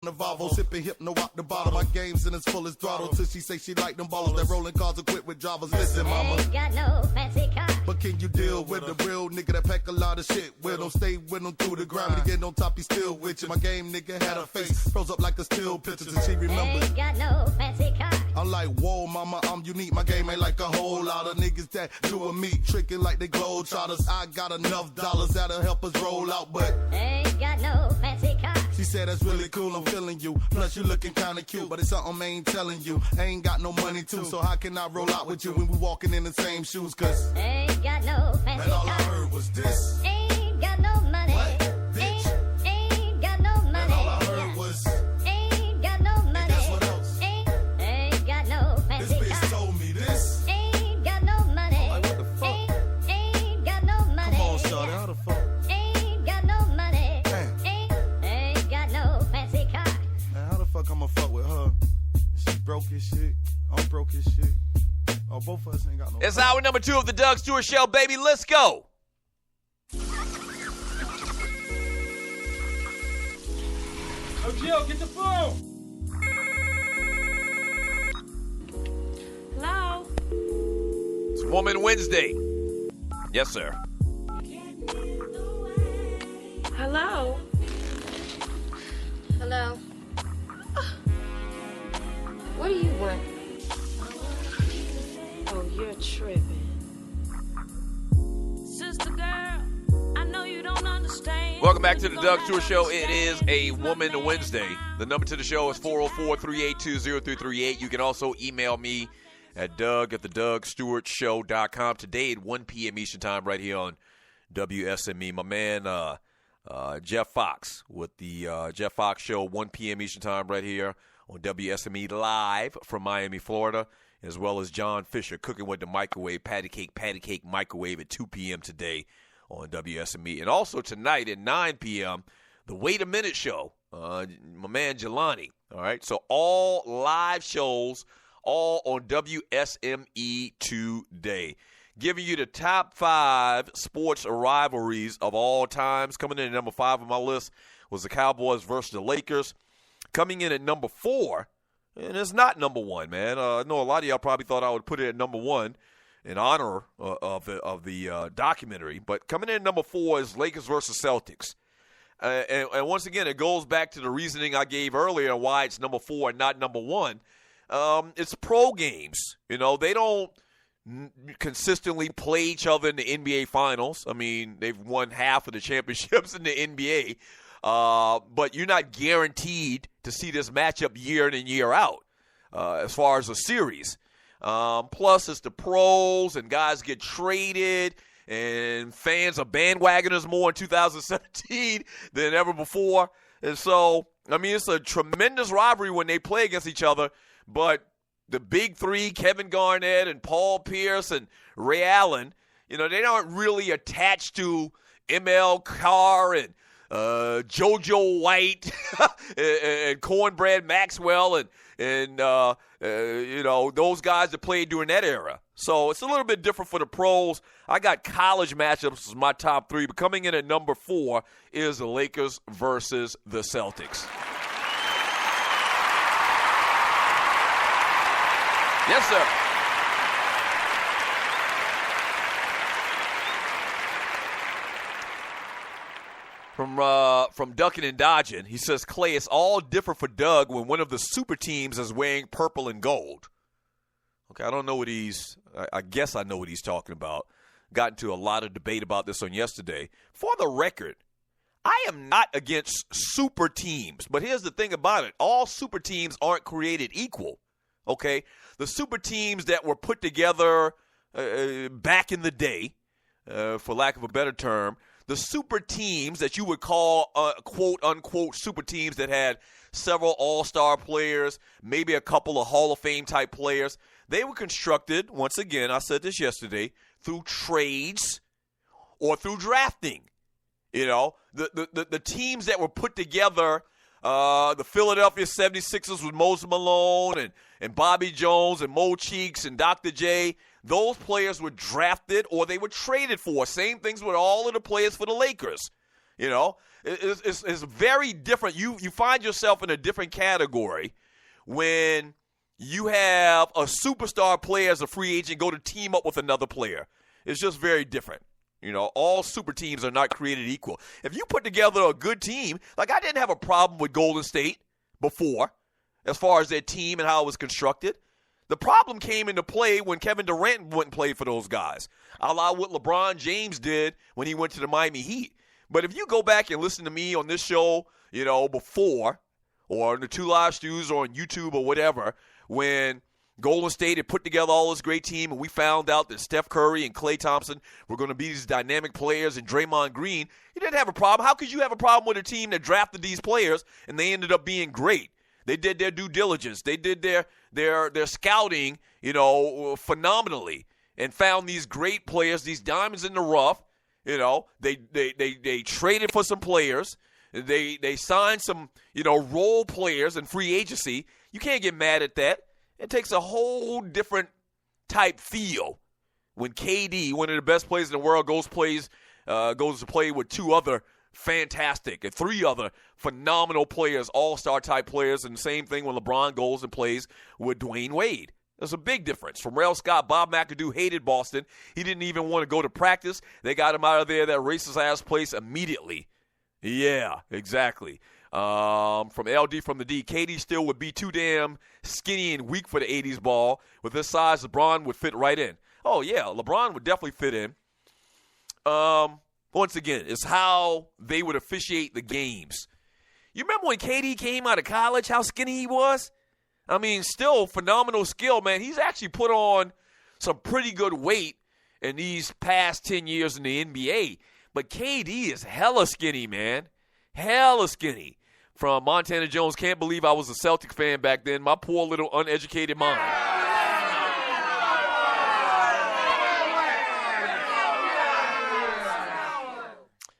Navarro, sipping hypno out the bottle. My game's in its fullest throttle till she say she like them ballers. That rolling cars equipped with drivers. Listen, mama, ain't got no fancy car, but can you deal with a real nigga that pack a lot of shit with him? Stay with him through the grind. When he get on top, he still with you. My game nigga had a face, froze up like a still picture till she remember. ain't got no fancy car. I'm like, whoa, mama, I'm unique. My game ain't like a whole lot of niggas that doing me, tricking like they globetrotters. I got enough dollars that'll help us roll out, but Ain't got no fancy car. she said that's really cool, I'm feeling you. Plus you looking kinda cute, but it's something I ain't telling you. I ain't got no money too, so how can I roll out with you when we walking in the same shoes? Cause Ain't got no fancy and all I car. heard was this. Ain't got no money. What? Bitch. Ain't got no money. And all I heard was, Ain't got no money. and guess what else? Ain't got no This fancy bitch car. told me this. Ain't got no money. Like, what the fuck? Ain't got no money. Come on, Shawty, how the fuck? Ain't got no money. Damn. Ain't got no fancy car. Man, how the fuck I'ma fuck with her? She broke as shit. I'm broke as shit. Oh, both of us ain't got no. It's hour number 2 of the Doug Stewart Show, baby. Let's go. Oh, Jill, get the phone. Hello? It's Woman Wednesday. Yes, sir. Hello? Hello? What do you want? Oh, you're tripping. Sister girl, I know you don't understand. Welcome back to the Doug Stewart Show. It is a Woman Wednesday. The number to the show is 404-382-0338. You can also email me at doug@thedugstewartshow.com. Today at 1 p.m. Eastern Time right here on WSME. My man Jeff Fox with the Jeff Fox Show, 1 p.m. Eastern Time right here on WSME live from Miami, Florida, as well as John Fisher, Cooking with the Microwave, Patty Cake Microwave at 2 p.m. today on WSME. And also tonight at 9 p.m., the Wait a Minute Show, my man Jelani. All right, so all live shows, all on WSME today. Giving you the top 5 sports rivalries of all times. Coming in at number 5 on my list was the Cowboys versus the Lakers. Coming in at number 4, and it's not number 1, man. I know a lot of y'all probably thought I would put it at number 1 in honor of the documentary. But coming in at number 4 is Lakers versus Celtics. And once again, it goes back to the reasoning I gave earlier why it's number 4 and not number 1. It's pro games. You know, they don't consistently play each other in the NBA Finals. I mean, they've won half of the championships in the NBA. But you're not guaranteed to see this matchup year in and year out as far as a series. Plus, it's the pros, and guys get traded, and fans are bandwagoners more in 2017 than ever before. And so, I mean, it's a tremendous rivalry when they play against each other, but the big three, Kevin Garnett and Paul Pierce and Ray Allen, you know, they aren't really attached to ML Carr and JoJo White and Cornbread Maxwell and you know, those guys that played during that era. So it's a little bit different for the pros. I got college matchups as my top 3, but coming in at number 4 is the Lakers versus the Celtics. Yes, sir. From Ducking and Dodging, he says, Clay, it's all different for Doug when one of the super teams is wearing purple and gold. Okay, I don't know what I guess I know what he's talking about. Got into a lot of debate about this on yesterday. For the record, I am not against super teams, but here's the thing about it. All super teams aren't created equal, okay? The super teams that were put together back in the day, for lack of a better term, the super teams that you would call quote-unquote super teams that had several all-star players, maybe a couple of Hall of Fame-type players, they were constructed, once again, I said this yesterday, through trades or through drafting. You know, the teams that were put together, the Philadelphia 76ers with Moses Malone and Bobby Jones and Mo Cheeks and Dr. J, those players were drafted or they were traded for. Same things with all of the players for the Lakers. You know, it's very different. You find yourself in a different category when you have a superstar player as a free agent go to team up with another player. It's just very different. You know, all super teams are not created equal. If you put together a good team, like I didn't have a problem with Golden State before as far as their team and how it was constructed. The problem came into play when Kevin Durant went and played for those guys, a la what LeBron James did when he went to the Miami Heat. But if you go back and listen to me on this show, you know, before, or in the Two Live Stews or on YouTube or whatever, when Golden State had put together all this great team and we found out that Steph Curry and Klay Thompson were going to be these dynamic players and Draymond Green, you didn't have a problem. How could you have a problem with a team that drafted these players and they ended up being great? They did their due diligence. They did their scouting, you know, phenomenally and found these great players, these diamonds in the rough. You know, they traded for some players. They signed some, you know, role players in free agency. You can't get mad at that. It takes a whole different type feel when KD, one of the best players in the world, goes to play with two other fantastic and three other phenomenal players, all-star type players, and the same thing when LeBron goes and plays with Dwayne Wade. There's a big difference. From Rail Scott, Bob McAdoo hated Boston. He didn't even want to go to practice. They got him out of there, that racist-ass place, immediately. Yeah, exactly. From LD from the D, KD still would be too damn skinny and weak for the 80s ball. With this size, LeBron would fit right in. Oh, yeah, LeBron would definitely fit in. Once again, it's how they would officiate the games. You remember when KD came out of college, how skinny he was? I mean, still phenomenal skill, man. He's actually put on some pretty good weight in these past 10 years in the NBA. But KD is hella skinny, man. Hella skinny. From Montana Jones, can't believe I was a Celtic fan back then. My poor little uneducated mind.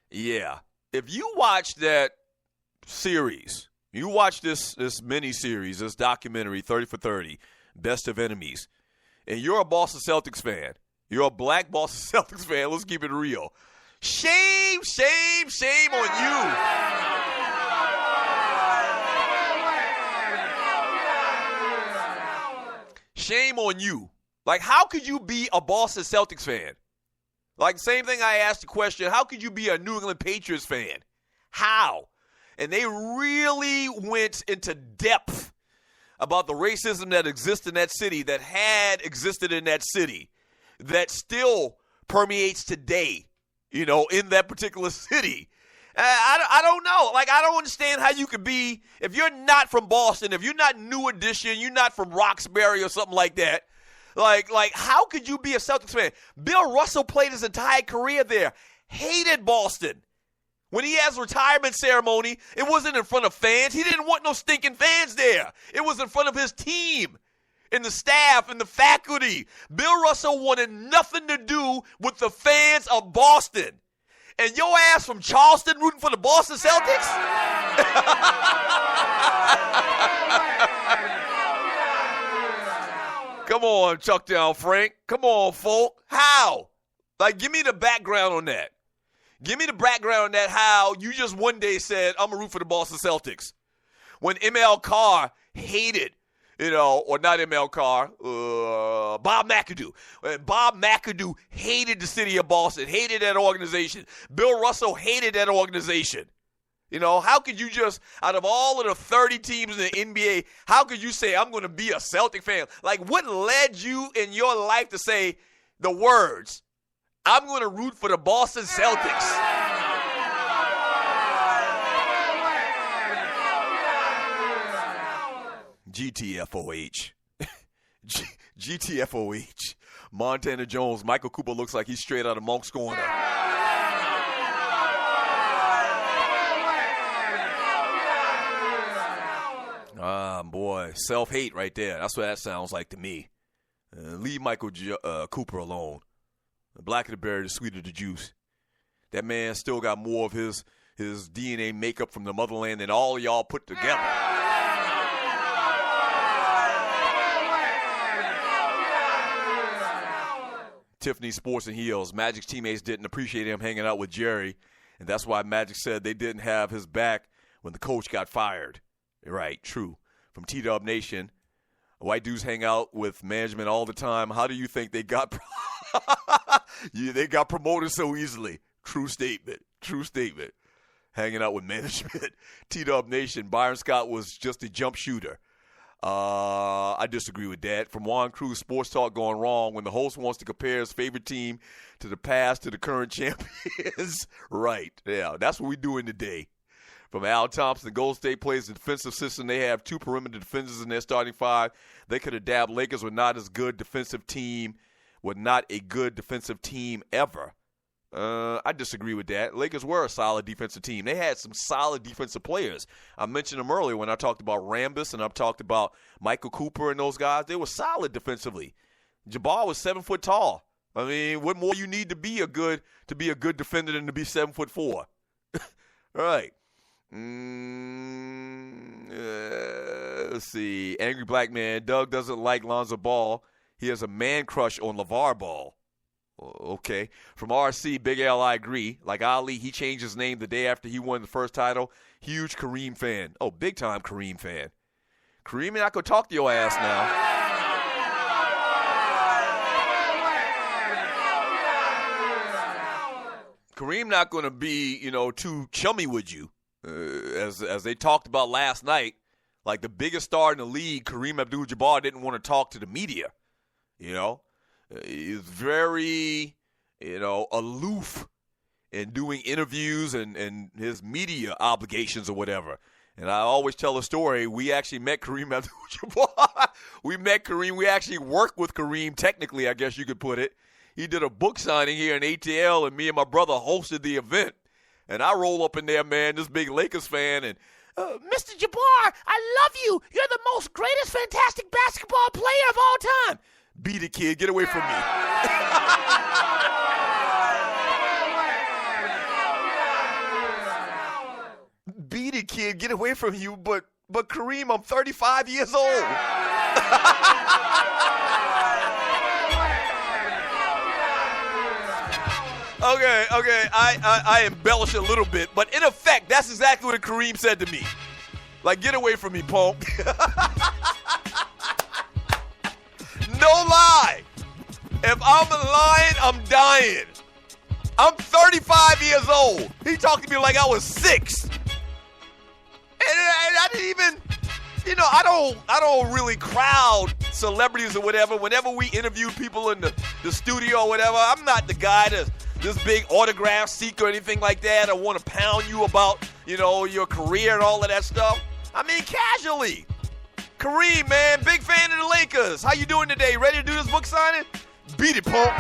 Yeah. If you watch that series, you watch this mini-series, this documentary, 30 for 30, Best of Enemies, and you're a Boston Celtics fan, you're a black Boston Celtics fan, let's keep it real. Shame, shame, shame on you. Shame on you. Like, how could you be a Boston Celtics fan? Like, same thing I asked the question, how could you be a New England Patriots fan? How? And they really went into depth about the racism that exists in that city, that had existed in that city, that still permeates today, you know, in that particular city. I don't know. Like, I don't understand how you could be, if you're not from Boston, if you're not New Edition, you're not from Roxbury or something like that, like how could you be a Celtics fan? Bill Russell played his entire career there, hated Boston. When he has retirement ceremony, it wasn't in front of fans. He didn't want no stinking fans there. It was in front of his team and the staff and the faculty. Bill Russell wanted nothing to do with the fans of Boston. And your ass from Charleston rooting for the Boston Celtics? Come on, Chuck Down Frank. Come on, folk. How? Like, give me the background on that. Give me the background on that, how you just one day said, I'm going to root for the Boston Celtics. When ML Carr hated, you know, or not ML Carr, Bob McAdoo. Bob McAdoo hated the city of Boston, hated that organization. Bill Russell hated that organization. You know, how could you just, out of all of the 30 teams in the NBA, how could you say, I'm going to be a Celtic fan? Like, what led you in your life to say the words, I'm going to root for the Boston Celtics? GTFOH. GTFOH. Montana Jones. Michael Cooper looks like he's straight out of Monk's Corner. Boy. Self-hate right there. That's what that sounds like to me. Leave Michael Cooper alone. The blacker the berry, the sweeter the juice. That man still got more of his DNA makeup from the motherland than all of y'all put together. Tiffany Sports and Heels. Magic's teammates didn't appreciate him hanging out with Jerry And that's why Magic said they didn't have his back when the coach got fired. Right, true. From T-Dub Nation, white dudes hang out with management all the time. How do you think they got they got promoted so easily? True statement. True statement. Hanging out with management. T-Dub Nation, Byron Scott was just a jump shooter. I disagree with that. From Juan Cruz, Sports Talk going wrong when the host wants to compare his favorite team to the past to the current champions. Right. Yeah, that's what we're doing today. From Al Thompson, Golden State plays a defensive system. They have 2 perimeter defenders in their starting 5. They could adapt. Lakers were not as good defensive team. Were not a good defensive team ever. I disagree with that. Lakers were a solid defensive team. They had some solid defensive players. I mentioned them earlier when I talked about Rambis and I've talked about Michael Cooper and those guys. They were solid defensively. Jabbar was 7 foot tall. I mean, what more you need to be a good defender than to be 7'4"? All right. Let's see. Angry Black Man. Doug doesn't like Lonzo Ball. He has a man crush on Lavar Ball. Okay. From RC, Big L, I agree. Like Ali, he changed his name the day after he won the first title. Huge Kareem fan. Oh, big time Kareem fan. Kareem, I could talk to your ass now. Kareem not going to be, too chummy with you. As they talked about last night, like the biggest star in the league, Kareem Abdul-Jabbar didn't want to talk to the media. He's very, aloof in doing interviews and his media obligations or whatever. And I always tell a story. We actually met Kareem Abdul-Jabbar. We met Kareem. We actually worked with Kareem, technically, I guess you could put it. He did a book signing here in ATL, and me and my brother hosted the event. And I roll up in there, man, this big Lakers fan, and Mr. Jabbar, I love you. You're the most greatest, fantastic basketball player of all time. Beat it, kid. Get away from me. Beat it, kid. Get away from you. But Kareem, I'm 35 years old. Okay. I embellish a little bit, but in effect, that's exactly what Kareem said to me. Like, get away from me, punk. No lie. If I'm lying, I'm dying. I'm 35 years old. He talked to me like I was 6. And I didn't even, I don't really crowd celebrities or whatever. Whenever we interview people in the studio or whatever, I'm not the guy that's this big autograph seeker or anything like that. I want to pound you about, your career and all of that stuff. I mean, casually. Kareem, man, big fan of the Lakers. How you doing today? Ready to do this book signing? Beat it, punk.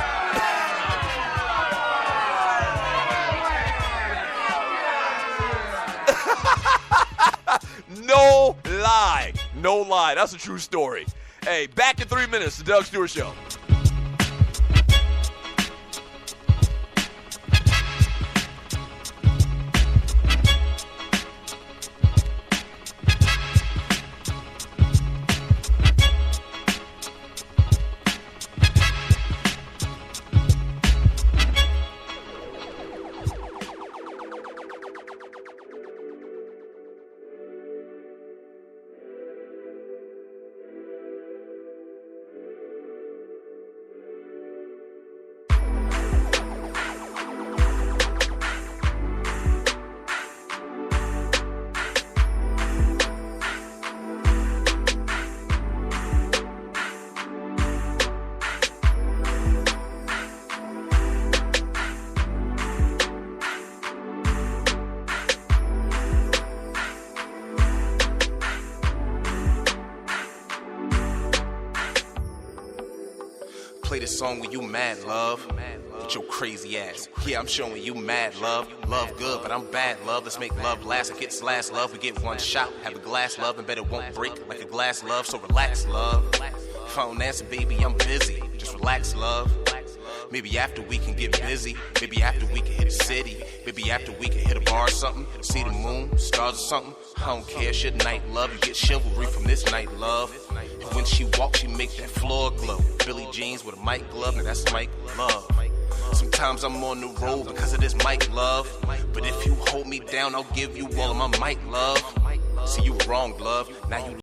No lie. No lie. That's a true story. Hey, back in 3 minutes, the Doug Stewart Show. Play this song when you mad, love. With your crazy ass. Yeah, I'm showing you mad, love. Love good, but I'm bad, love. Let's make love last. I get this last love. We get one shot. Have a glass, love, and bet it won't break like a glass, love. So relax, love. If I don't answer, baby, I'm busy. Just relax, love. Maybe after we can get busy. Maybe after we can hit a city. Maybe after we can hit a bar or something. See the moon, stars or something. I don't care, shit night, love. You get chivalry from this night, love. And when she walks, she make that floor glow. Billie Jeans with a mic glove, now that's Mike Love. Sometimes I'm on the road because of this mic, love. But if you hold me down, I'll give you all of my mic, love. See, you were wrong, love. Now you